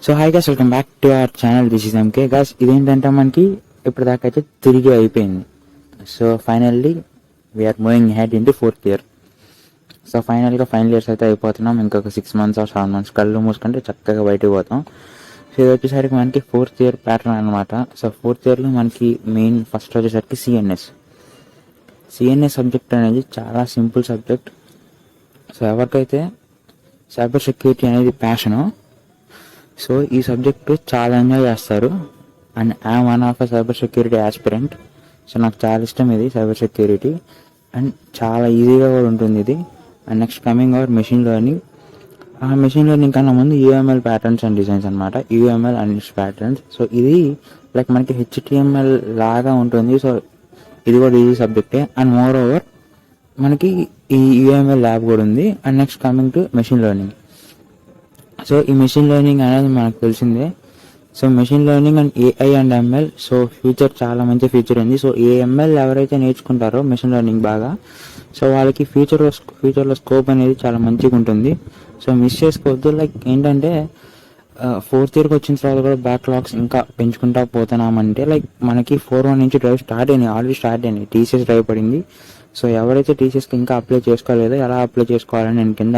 So hi guys, welcome back to our channel. This is MK guys. ఇదేంటంటే మనకి ఇప్పటిదాకా అయితే తిరిగి అయిపోయింది. So finally we are moving ahead into 4th year. So ఫైనల్గా ఫైనల్ ఇయర్స్ అయితే అయిపోతున్నాం. ఇంకొక 6 months ఆర్ 7 months కళ్ళు మూసుకుంటే చక్కగా బయటకు పోతాం. సో ఇది వచ్చేసరికి మనకి 4th ఇయర్ ప్యాటర్న్ అనమాట. సో 4th ఇయర్లో మనకి మెయిన్ ఫస్ట్ వచ్చేసరికి సిఎన్ఎస్ సబ్జెక్ట్ అనేది చాలా సింపుల్ సబ్జెక్ట్. సో ఎవరికైతే సైబర్ సెక్యూరిటీ అనేది ప్యాషను, సో ఈ సబ్జెక్టు చాలా ఎంజాయ్ చేస్తారు. And I'm one of a cyber security aspirant. So నాకు చాలా ఇష్టం ఇది సైబర్ సెక్యూరిటీ, అండ్ చాలా ఈజీగా కూడా ఉంటుంది ఇది. And next coming our machine learning. ఆ మెషిన్ లెర్నింగ్ కన్నా ముందు యూఎంఎల్ ప్యాటర్న్స్ అండ్ డిజైన్స్ అనమాట. UML and its patterns. So ఇది లైక్ మనకి హెచ్టిఎంఎల్ లాగా ఉంటుంది. సో ఇది కూడా ఈజీ సబ్జెక్టే. అండ్ మోర్ ఓవర్ మనకి ఈ యూఎంఎల్ ల్యాబ్ కూడా ఉంది. And next coming to machine learning. So ఈ మెషిన్ లెర్నింగ్ అనేది మనకు తెలిసిందే. So machine learning and AI and ML, so future చాలా మంచి ఫ్యూచర్ ఉంది. సో ఏఎంఎల్ ఎవరైతే నేర్చుకుంటారో మెషిన్ లెర్నింగ్ బాగా, సో వాళ్ళకి ఫ్యూచర్లో స్కోప్ అనేది చాలా మంచిగా ఉంటుంది. సో మిస్ చేసుకోవద్దు. లైక్ ఏంటంటే 4th ఇయర్కి వచ్చిన తర్వాత కూడా బ్యాక్లాగ్స్ ఇంకా పెంచుకుంటా పోతున్నామంటే, లైక్ మనకి 4-1 నుంచి డ్రైవ్ ఆల్రెడీ స్టార్ట్ అయినాయి. టీసీఎస్ డ్రైవ్ పడింది. సో ఎవరైతే టీసీఎస్కి ఇంకా అప్లై చేసుకోలేదో ఎలా అప్లై చేసుకోవాలని నేను కింద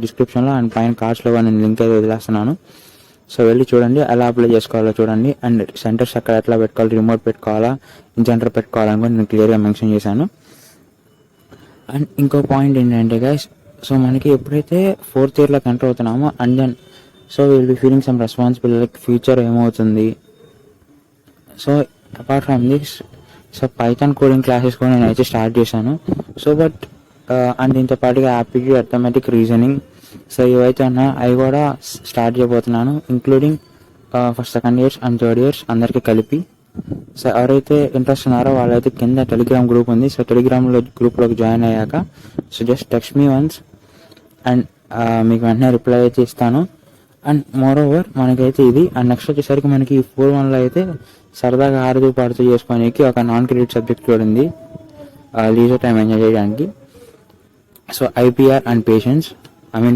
డిస్క్రిప్షన్లో అండ్ పైన కార్డ్స్లో నేను లింక్ అయితే వదిలేస్తున్నాను. సో వెళ్ళి చూడండి ఎలా అప్లై చేసుకోవాలో చూడండి. అండ్ సెంటర్స్ ఎక్కడ ఎట్లా పెట్టుకోవాలి, రిమోట్ పెట్టుకోవాలా, సెంటర్ పెట్టుకోవాలని కూడా నేను క్లియర్గా మెన్షన్ చేశాను. అండ్ ఇంకో పాయింట్ ఏంటంటే గైస్, సో మనకి ఎప్పుడైతే 4th ఇయర్లోకి ఎంటర్ అవుతున్నామో and then so will be feeling some responsibility, like future ఏమవుతుంది. So apart from this, so Python coding classes కూడా నేను అయితే స్టార్ట్ చేశాను. సో బట్ అండ్ దీంతో పాటుగా యాప్టిట్యూడ్, అథమెటిక్, రీజనింగ్, సో ఇవైతే ఉన్నా అవి కూడా స్టార్ట్ చేయబోతున్నాను, including first, second years and third years అందరికీ కలిపి. సో ఎవరైతే ఇంట్రెస్ట్ ఉన్నారో వాళ్ళైతే కింద టెలిగ్రామ్ గ్రూప్ ఉంది. సో గ్రూప్లోకి జాయిన్ అయ్యాక so just text me once and మీకు వెంటనే రిప్లై అయితే ఇస్తాను. అండ్ మోర్ ఓవర్ మనకైతే ఇది. అండ్ నెక్స్ట్ వచ్చేసరికి మనకి 4-1లో అయితే సరదాగా ఆడుతూ పాడుతూ చేసుకోవడానికి ఒక నాన్ క్రెడిట్ సబ్జెక్ట్ కూడా ఉంది, లీజర్ టైం ఎంజాయ్ చేయడానికి. So IPR and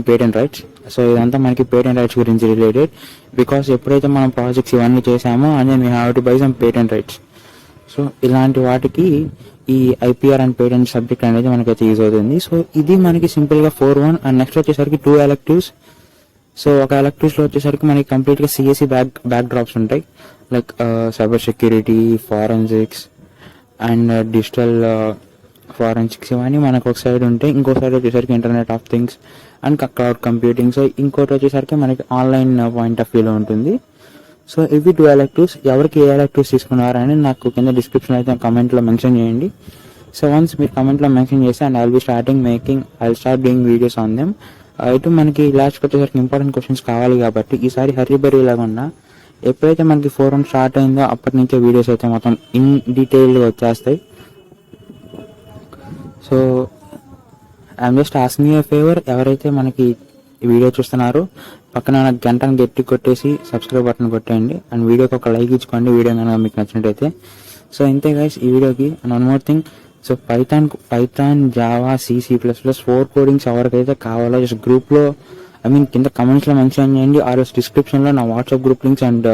patent rights. So ఇదంతా మనకి పేటెంట్ రైట్స్ గురించి రిలేటెడ్, బికాస్ ఎప్పుడైతే మనం ప్రాజెక్ట్స్ ఇవన్నీ చేసామో and then we have to buy some patent rights. So ఇలాంటి వాటికి ఈ ఐపీఆర్ అండ్ పేటెంట్ సబ్జెక్ట్ అనేది మనకైతే యూజ్ అవుతుంది. సో ఇది మనకి సింపుల్గా 4-1. అండ్ నెక్స్ట్ వచ్చేసరికి 2 electives. సో ఒక ఎలక్టివ్స్లో వచ్చేసరికి మనకి కంప్లీట్గా సిఎస్సి బ్యాక్ డ్రాప్స్ ఉంటాయి, like cyber security, forensics and digital forensics, ఇవన్నీ మనకు ఒక సైడ్ ఉంటాయి. ఇంకో సైడ్ వచ్చేసరికి internet of things and cloud computing. So ఇంకోటి వచ్చేసరికి మనకి ఆన్లైన్ పాయింట్ ఆఫ్ వ్యూలో ఉంటుంది. సో ఇవి 2 electives. ఎవరికి ఏ electives తీసుకున్నారని నాకు కింద డిస్క్రిప్షన్ అయితే కమెంట్లో మెన్షన్ చేయండి. సో వన్స్ మీరు కమెంట్లో మెన్షన్ చేస్తే and I will start doing videos on them. ఇటు మనకి లాస్ట్కి వచ్చేసరికి ఇంపార్టెంట్ క్వశ్చన్స్ కావాలి కాబట్టి ఈసారి హర్రీ లేకుండా ఎప్పుడైతే మనకి 4-1 స్టార్ట్ అయిందో అప్పటి నుంచే వీడియోస్ అయితే మొత్తం ఇన్ డీటెయిల్గా వచ్చేస్తాయి. So I'm just asking you a favour, ఎవరైతే మనకి ఈ వీడియో చూస్తున్నారో పక్కన గంటను గట్టి కొట్టేసి సబ్స్క్రైబ్ బటన్ కొట్టేయండి అండ్ వీడియోకి ఒక లైక్ ఇచ్చుకోండి వీడియో కనుక మీకు నచ్చినట్టయితే. సో ఇంతే గైస్ ఈ వీడియోకి. And one more thing, so Python, Java, C++, 4 codings ఎవరికైతే కావాలో జస్ట్ గ్రూప్లో కింద కమెంట్స్లో మెన్షన్ చేయండి. ఆర్ఎస్ డిస్క్రిప్షన్లో నా WhatsApp group links and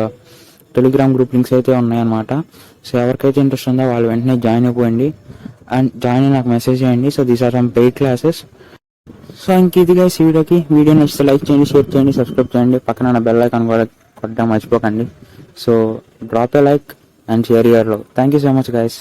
Telegram group links అయితే ఉన్నాయన్నమాట. సో ఎవరికైతే ఇంట్రెస్ట్ ఉందో వాళ్ళు వెంటనే జాయిన్ అయిపోయింది అండ్ జాయిన్ అయ్యి నాకు మెసేజ్ చేయండి. So these are some paid classes. So ఇంక ఇదిగా ఈ వీడియో నచ్చితే లైక్ చేయండి, షేర్ చేయండి, సబ్స్క్రైబ్ చేయండి, పక్కన బెల్ ఐకాన్ కూడా కొట్టడం మర్చిపోకండి. So drop A like and share your love. Thank you so much guys.